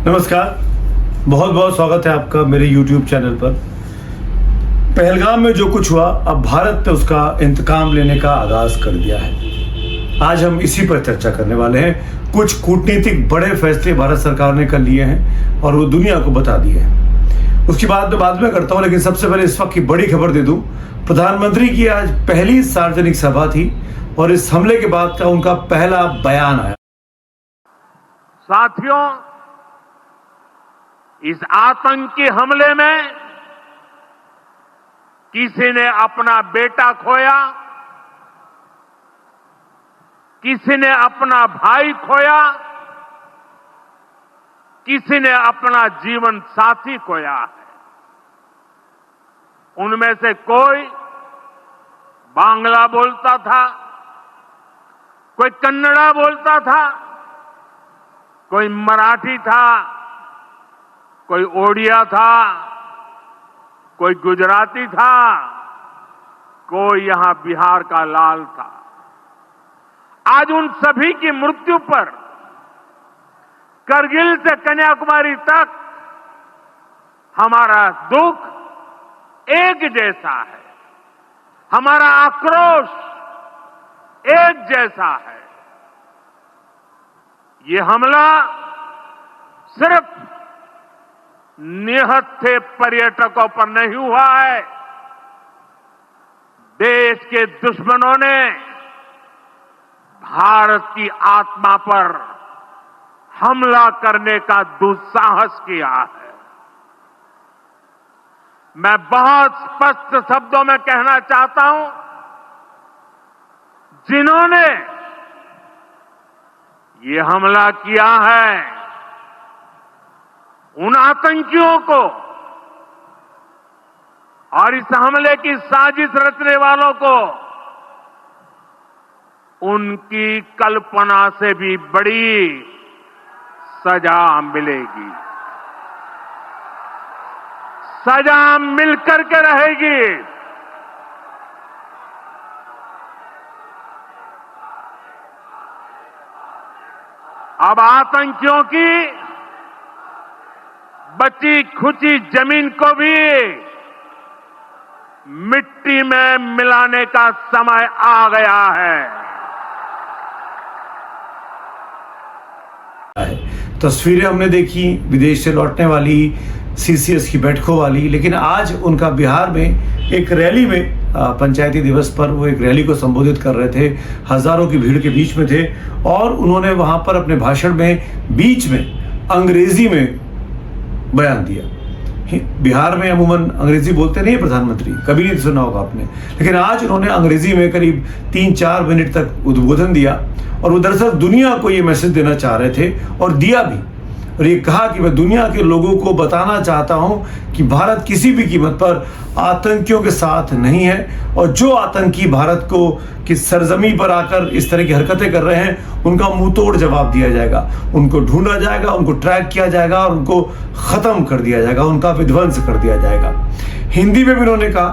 नमस्कार, बहुत बहुत स्वागत है आपका मेरे YouTube चैनल पर। पहलगाम में जो कुछ हुआ, अब भारत ने उसका इंतकाम लेने का आगाज कर दिया है। आज हम इसी पर चर्चा करने वाले हैं। कुछ कूटनीतिक बड़े फैसले भारत सरकार ने कर लिए हैं और वो दुनिया को बता दिए हैं। उसकी बात मैं बाद में करता हूँ, लेकिन सबसे पहले इस वक्त की बड़ी खबर दे दूं। प्रधानमंत्री की आज पहली सार्वजनिक सभा थी और इस हमले के बाद का उनका पहला बयान आया। साथियों, इस आतंकी हमले में किसी ने अपना बेटा खोया, किसी ने अपना भाई खोया, किसी ने अपना जीवन साथी खोया है। उनमें से कोई बांग्ला बोलता था, कोई कन्नड़ा बोलता था, कोई मराठी था, कोई ओडिया था, कोई गुजराती था, कोई यहां बिहार का लाल था। आज उन सभी की मृत्यु पर करगिल से कन्याकुमारी तक हमारा दुख एक जैसा है, हमारा आक्रोश एक जैसा है। ये हमला सिर्फ निहत्थे पर्यटकों पर नहीं हुआ है, देश के दुश्मनों ने भारत की आत्मा पर हमला करने का दुस्साहस किया है। मैं बहुत स्पष्ट शब्दों में कहना चाहता हूं, जिन्होंने ये हमला किया है, उन आतंकियों को और इस हमले की साजिश रचने वालों को उनकी कल्पना से भी बड़ी सजा मिलेगी। सजा मिलकर के रहेगी। अब आतंकियों की बची खुची जमीन को भी मिट्टी में मिलाने का समय आ गया है। तस्वीरें हमने देखी विदेश से लौटने वाली, सीसीएस की बैठकों वाली, लेकिन आज उनका बिहार में एक रैली में पंचायती दिवस पर वो एक रैली को संबोधित कर रहे थे। हजारों की भीड़ के बीच में थे और उन्होंने वहां पर अपने भाषण में बीच में अंग्रेजी में बयान दिया। बिहार में अमूमन अंग्रेजी बोलते नहीं है प्रधानमंत्री, कभी नहीं सुना होगा आपने, लेकिन आज उन्होंने अंग्रेजी में करीब 3-4 मिनट तक उद्बोधन दिया और वो दरअसल दुनिया को ये मैसेज देना चाह रहे थे और दिया भी। और ये कहा कि मैं दुनिया के लोगों को बताना चाहता हूं कि भारत किसी भी कीमत पर आतंकियों के साथ नहीं है और जो आतंकी भारत को की सरजमी पर आकर इस तरह की हरकतें कर रहे हैं, उनका मुंह तोड़ जवाब दिया जाएगा। उनको ढूंढा जाएगा, उनको ट्रैक किया जाएगा और उनको खत्म कर दिया जाएगा, उनका विध्वंस कर दिया जाएगा। हिंदी में भी उन्होंने कहा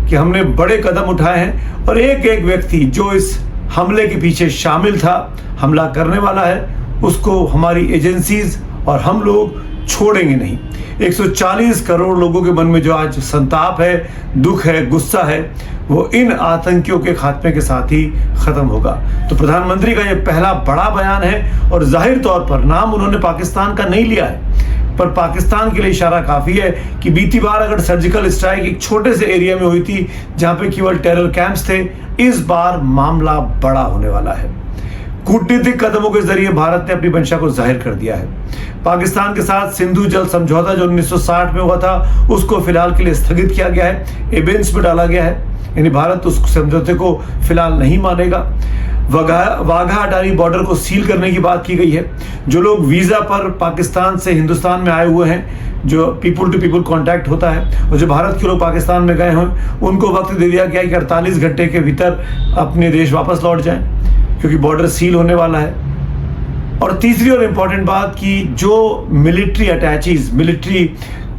कि हमने बड़े कदम उठाए हैं और एक एक व्यक्ति जो इस हमले के पीछे शामिल था, हमला करने वाला है, उसको हमारी एजेंसीज और हम लोग छोड़ेंगे नहीं। 140 करोड़ लोगों के मन में जो आज संताप है, दुख है, गुस्सा है, वो इन आतंकियों के खात्मे के साथ ही खत्म होगा। तो प्रधानमंत्री का ये पहला बड़ा बयान है और जाहिर तौर पर नाम उन्होंने पाकिस्तान का नहीं लिया है, पर पाकिस्तान के लिए इशारा काफी है कि बीती बार अगर सर्जिकल स्ट्राइक एक छोटे से एरिया में हुई थी जहां पे केवल टेरर कैंप्स थे, इस बार मामला बड़ा होने वाला है। कूटनीतिक कदमों के जरिए भारत ने अपनी मंशा को जाहिर कर दिया है। पाकिस्तान के साथ सिंधु जल समझौता जो 1960 में हुआ था, उसको फिलहाल के लिए स्थगित किया गया है, एबेंस में डाला गया है, यानी भारत उस समझौते को फिलहाल नहीं मानेगा। वाघा अटारी बॉर्डर को सील करने की बात की गई है। जो लोग वीजा पर पाकिस्तान से हिंदुस्तान में आए हुए हैं, जो पीपल टू पीपल कांटेक्ट होता है, और जो भारत के लोग पाकिस्तान में गए हों, उनको वक्त दे दिया गया कि 48 घंटे के भीतर अपने देश वापस लौट जाएं, क्योंकि बॉर्डर सील होने वाला है। और तीसरी और इम्पॉर्टेंट बात कि जो मिलिट्री अटैचीज, मिलिट्री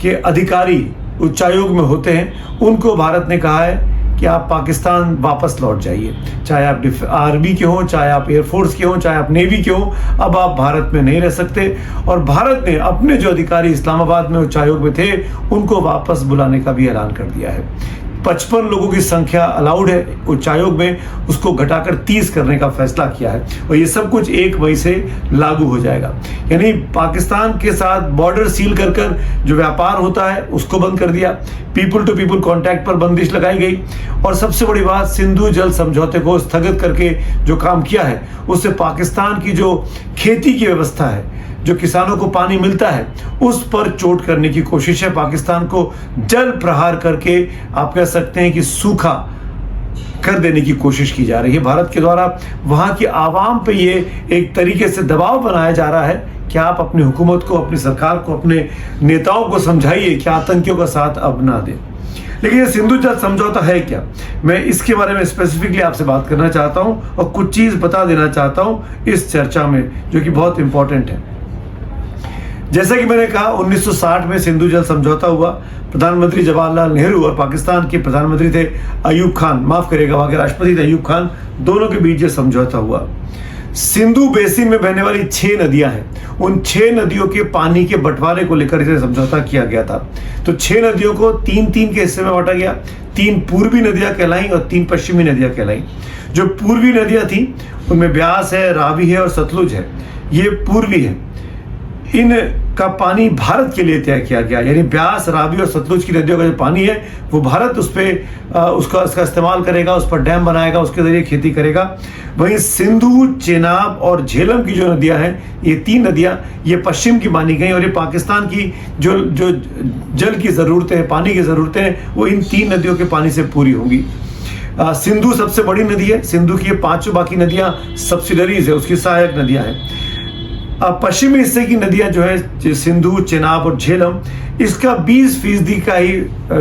के अधिकारी उच्चायोग में होते हैं, उनको भारत ने कहा है कि आप पाकिस्तान वापस लौट जाइए, चाहे आप आर्मी के हों, चाहे आप एयरफोर्स के हों, चाहे आप नेवी के हों, अब आप भारत में नहीं रह सकते। और भारत ने अपने जो अधिकारी इस्लामाबाद में उच्चायोग में थे उनको वापस बुलाने का भी ऐलान कर दिया है। 55 लोगों की संख्या अलाउड है उच्चायोग में, उसको घटाकर 30 करने का फैसला किया है और ये सब कुछ 1 मई से लागू हो जाएगा। यानी पाकिस्तान के साथ बॉर्डर सील कर कर जो व्यापार होता है उसको बंद कर दिया, पीपल टू पीपल कॉन्टैक्ट पर बंदिश लगाई गई और सबसे बड़ी बात, सिंधु जल समझौते को स्थगित करके जो काम किया है उससे पाकिस्तान की जो खेती की व्यवस्था है, जो किसानों को पानी मिलता है, उस पर चोट करने की कोशिश है। पाकिस्तान को जल प्रहार करके आप कह सकते हैं कि सूखा कर देने की कोशिश की जा रही है भारत के द्वारा। वहां की आवाम पे ये एक तरीके से दबाव बनाया जा रहा है कि आप अपनी हुकूमत को, अपनी सरकार को, अपने नेताओं को समझाइए कि आतंकियों का साथ अब ना दें। लेकिन ये सिंधु जल समझौता है क्या, मैं इसके बारे में स्पेसिफिकली आपसे बात करना चाहता हूं और कुछ चीज बता देना चाहता हूं इस चर्चा में, जो कि बहुत इंपॉर्टेंट है। जैसा कि मैंने कहा, 1960 में सिंधु जल समझौता हुआ। प्रधानमंत्री जवाहरलाल नेहरू और पाकिस्तान के प्रधानमंत्री थे अयूब खान, माफ करिएगा, वहां के राष्ट्रपति थे अयूब खान, दोनों के बीच यह समझौता हुआ। सिंधु बेसिन में बहने वाली 6 नदियां हैं, उन 6 नदियों के पानी के बंटवारे को लेकर इसे समझौता किया गया था। तो 6 नदियों को 3-3 के हिस्से में बांटा गया। 3 पूर्वी नदियां कहलाई और 3 पश्चिमी नदियां कहलाई। जो पूर्वी नदियां थी उनमें ब्यास है, रावी है और सतलुज है, ये पूर्वी है। इन का पानी भारत के लिए तय किया गया, यानी ब्यास, रावी और सतलुज की नदियों का जो पानी है वो भारत उस पर उसका इस्तेमाल करेगा, उस पर डैम बनाएगा, उसके जरिए खेती करेगा। वहीं सिंधु, चेनाब और झेलम की जो नदियां हैं, ये 3 नदियां ये पश्चिम की मानी गई और ये पाकिस्तान की जो जो जल की ज़रूरतें हैं, पानी की ज़रूरतें हैं, वो इन 3 नदियों के पानी से पूरी होंगी। सिंधु सबसे बड़ी नदी है, सिंधु की ये 5 बाकी नदियां सब्सिडरीज है, उसकी सहायक नदियां हैं। पश्चिमी हिस्से की नदियां जो है सिंधु, चेनाब और झेलम, इसका 20% का ही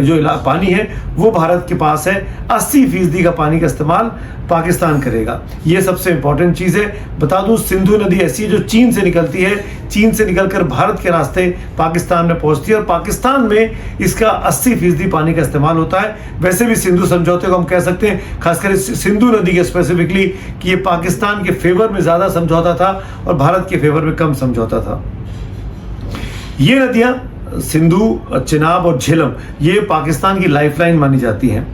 जो पानी है वो भारत के पास है। 80% का पानी का इस्तेमाल पाकिस्तान करेगा। ये सबसे इंपॉर्टेंट चीज़ है। बता दूं, सिंधु नदी ऐसी है जो चीन से निकलती है, चीन से निकलकर भारत के रास्ते पाकिस्तान में पहुंचती है और पाकिस्तान में इसका 80% पानी का इस्तेमाल होता है। वैसे भी सिंधु समझौते को हम कह सकते हैं, खासकर सिंधु नदी के स्पेसिफिकली, कि ये पाकिस्तान के फेवर में ज़्यादा समझौता था और भारत के फेवर में कम समझौता था। ये नदियाँ सिंधु, चेनाब और झेलम, ये पाकिस्तान की लाइफलाइन मानी जाती हैं।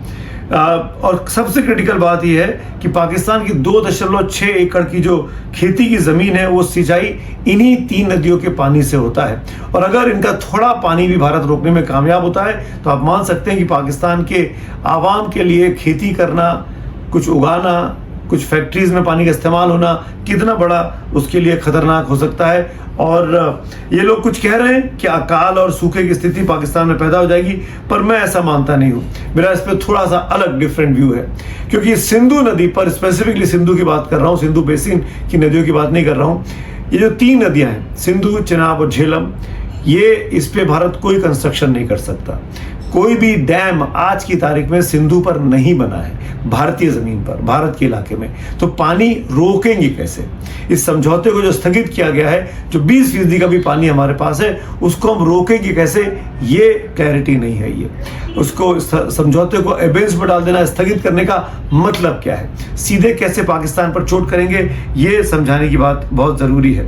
और सबसे क्रिटिकल बात यह है कि पाकिस्तान की 2.6 एकड़ की जो खेती की ज़मीन है वो सिंचाई इन्हीं 3 नदियों के पानी से होता है। और अगर इनका थोड़ा पानी भी भारत रोकने में कामयाब होता है तो आप मान सकते हैं कि पाकिस्तान के आवाम के लिए खेती करना, कुछ उगाना, कुछ फैक्ट्रीज में पानी का इस्तेमाल होना कितना बड़ा उसके लिए खतरनाक हो सकता है। और ये लोग कुछ कह रहे हैं कि अकाल और सूखे की स्थिति पाकिस्तान में पैदा हो जाएगी, पर मैं ऐसा मानता नहीं हूँ। मेरा इस पर थोड़ा सा अलग डिफरेंट व्यू है, क्योंकि सिंधु नदी पर, स्पेसिफिकली सिंधु की बात कर रहा हूँ, सिंधु बेसिन की नदियों की बात नहीं कर रहा हूँ। ये जो 3 नदियाँ हैं, सिंधु, चेनाब और झेलम, ये इस पे भारत कोई कंस्ट्रक्शन नहीं कर सकता। कोई भी डैम आज की तारीख में सिंधु पर नहीं बना है, भारतीय जमीन पर, भारत के इलाके में। तो पानी रोकेंगे कैसे? इस समझौते को जो स्थगित किया गया है, जो 20% का भी पानी हमारे पास है, उसको हम रोकेंगे कैसे, ये क्लैरिटी नहीं है। ये उसको समझौते को एबेंस में डाल देना, स्थगित करने का मतलब क्या है, सीधे कैसे पाकिस्तान पर चोट करेंगे, ये समझाने की बात बहुत जरूरी है।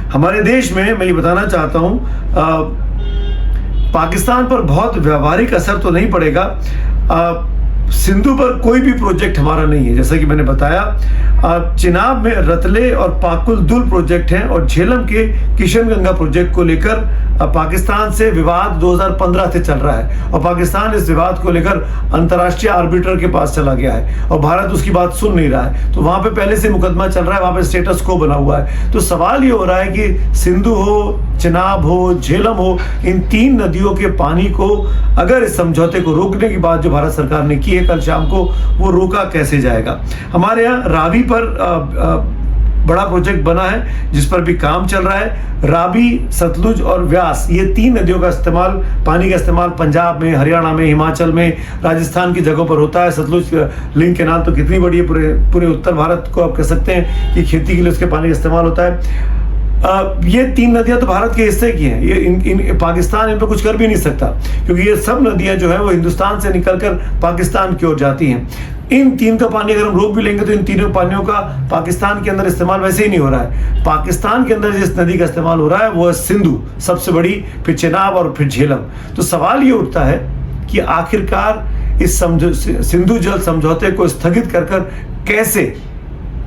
हमारे देश में मैं ये बताना चाहता हूँ, पाकिस्तान पर बहुत व्यावहारिक असर तो नहीं पड़ेगा। सिंधु पर कोई भी प्रोजेक्ट हमारा नहीं है, जैसा कि मैंने बताया। चिनाब में रतले और पाकुल दुल प्रोजेक्ट हैं और झेलम के किशनगंगा प्रोजेक्ट को लेकर पाकिस्तान से विवाद 2015 से चल रहा है और पाकिस्तान इस विवाद को लेकर अंतर्राष्ट्रीय आर्बिटर के पास चला गया है और भारत उसकी बात सुन नहीं रहा है। तो वहां पे पहले से मुकदमा चल रहा है, वहां पे स्टेटस को बना हुआ है। तो सवाल ये हो रहा है कि सिंधु हो, चिनाब हो, झेलम हो, इन 3 नदियों के पानी को अगर इस समझौते को रोकने की बात जो भारत सरकार ने की है कल शाम को, वो रोका कैसे जाएगा। हमारे यहाँ रावी पर बड़ा प्रोजेक्ट बना है जिस पर भी काम चल रहा है। रावी, सतलुज और व्यास, ये 3 नदियों का इस्तेमाल, पानी का इस्तेमाल पंजाब में, हरियाणा में, हिमाचल में, राजस्थान की जगहों पर होता है। सतलुज लिंक कैनाल तो कितनी बड़ी है, पूरे उत्तर भारत को आप कह सकते हैं कि खेती के लिए उसके पानी का इस्तेमाल होता है। ये 3 नदियां तो भारत के हिस्से की हैं। ये पाकिस्तान इन पर कुछ कर भी नहीं सकता, क्योंकि ये सब नदियां जो है वो हिंदुस्तान से निकलकर पाकिस्तान की ओर जाती हैं। इन 3 का पानी अगर हम रोक भी लेंगे तो इन तीनों पानियों का पाकिस्तान के अंदर इस्तेमाल वैसे ही नहीं हो रहा है। पाकिस्तान के अंदर जिस नदी का इस्तेमाल हो रहा है वो है सिंधु सबसे बड़ी, फिर चेनाब और फिर झेलम। तो सवाल ये उठता है कि आखिरकार इस सिंधु जल समझौते को स्थगित कर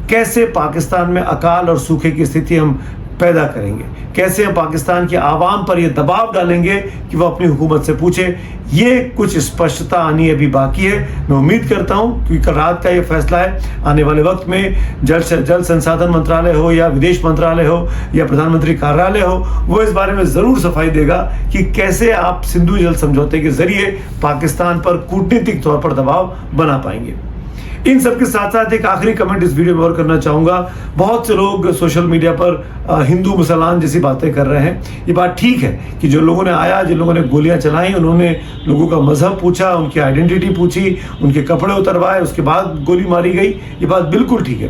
कैसे पाकिस्तान में अकाल और सूखे की स्थिति हम पैदा करेंगे, कैसे हम पाकिस्तान की आवाम पर यह दबाव डालेंगे कि वह अपनी हुकूमत से पूछे। ये कुछ स्पष्टता आनी अभी बाकी है। मैं उम्मीद करता हूं, क्योंकि कल रात का ये फैसला है, आने वाले वक्त में जल संसाधन मंत्रालय हो या विदेश मंत्रालय हो या प्रधानमंत्री कार्यालय हो, वो इस बारे में जरूर सफाई देगा कि कैसे आप सिंधु जल समझौते के जरिए पाकिस्तान पर कूटनीतिक तौर पर दबाव बना पाएंगे। इन सब के साथ साथ एक आखिरी कमेंट इस वीडियो में और करना चाहूंगा। बहुत से लोग सोशल मीडिया पर हिंदू मुसलमान जैसी बातें कर रहे हैं। ये बात ठीक है कि जो लोगों ने आया, जिन लोगों ने गोलियां चलाई, उन्होंने लोगों का मजहब पूछा, उनकी आइडेंटिटी पूछी, उनके कपड़े उतरवाए, उसके बाद गोली मारी गई। ये बात बिल्कुल ठीक है,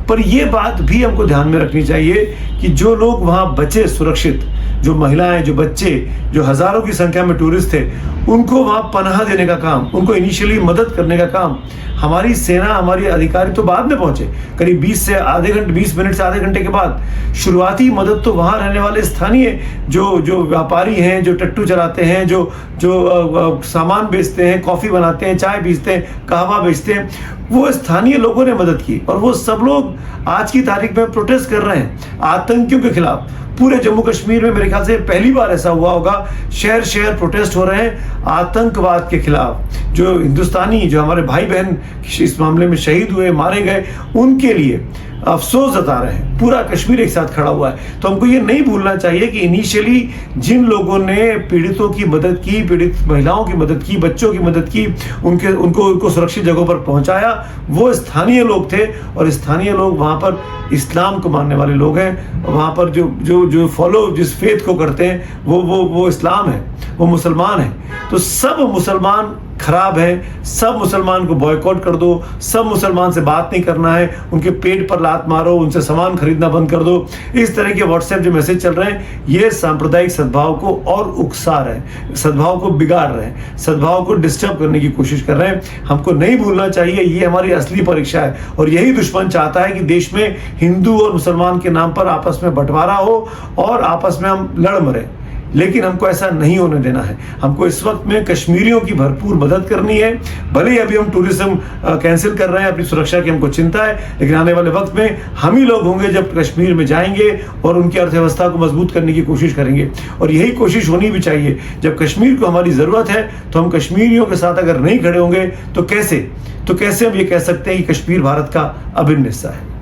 पर यह बात भी हमको ध्यान में रखनी चाहिए कि जो लोग वहां बचे सुरक्षित, जो महिलाएं, जो बच्चे, जो हजारों की संख्या में टूरिस्ट थे, उनको वहां पनाह देने का काम, उनको इनिशियली मदद करने का काम हमारी सेना, हमारे अधिकारी तो बाद में पहुंचे, करीब 20 मिनट से आधे घंटे के बाद। शुरुआती मदद तो वहां रहने वाले स्थानीय जो व्यापारी हैं, जो टट्टू चलाते हैं, जो सामान बेचते हैं, कॉफी बनाते हैं, चाय बेचते हैं, कहवा बेचते हैं, वो स्थानीय लोगों ने मदद की। और वो सब लोग आज की तारीख में प्रोटेस्ट कर रहे हैं आतंकियों के खिलाफ। पूरे जम्मू कश्मीर में मेरे ख्याल से पहली बार ऐसा हुआ होगा, शहर शहर प्रोटेस्ट हो रहे हैं आतंकवाद के खिलाफ। जो हिंदुस्तानी, जो हमारे भाई बहन इस मामले में शहीद हुए, मारे गए, उनके लिए अफसोस जता रहे हैं। पूरा कश्मीर एक साथ खड़ा हुआ है। तो हमको ये नहीं भूलना चाहिए कि इनिशियली जिन लोगों ने पीड़ितों की मदद की, पीड़ित महिलाओं की मदद की, बच्चों की मदद की, उनको सुरक्षित जगहों पर पहुंचाया, वो स्थानीय लोग थे। और स्थानीय लोग वहां पर इस्लाम को मानने वाले लोग हैं। वहां पर जो फॉलो जिस फेथ को करते हैं वो इस्लाम है, वो मुसलमान है। तो सब मुसलमान खराब है, सब मुसलमान को बॉयकॉट कर दो, सब मुसलमान से बात नहीं करना है, उनके पेट पर लात मारो, उनसे सामान खरीदना बंद कर दो। इस तरह के व्हाट्सएप जो मैसेज चल रहे हैं, ये सांप्रदायिक सद्भाव को और उकसा रहे हैं, सद्भाव को बिगाड़ रहे हैं, सद्भाव को डिस्टर्ब करने की कोशिश कर रहे हैं। हमको नहीं भूलना चाहिए, ये हमारी असली परीक्षा है। और यही दुश्मन चाहता है कि देश में हिंदू और मुसलमान के नाम पर आपस में बंटवारा हो और आपस में हम लड़ मरे। लेकिन हमको ऐसा नहीं होने देना है। हमको इस वक्त में कश्मीरियों की भरपूर मदद करनी है। भले ही अभी हम टूरिज्म कैंसिल कर रहे हैं, अपनी सुरक्षा की हमको चिंता है, लेकिन आने वाले वक्त में हम ही लोग होंगे जब कश्मीर में जाएंगे और उनकी अर्थव्यवस्था को मजबूत करने की कोशिश करेंगे। और यही कोशिश होनी भी चाहिए। जब कश्मीर को हमारी जरूरत है तो हम कश्मीरियों के साथ अगर नहीं खड़े होंगे तो कैसे हम ये कह सकते हैं कि कश्मीर भारत का अभिन्न हिस्सा है।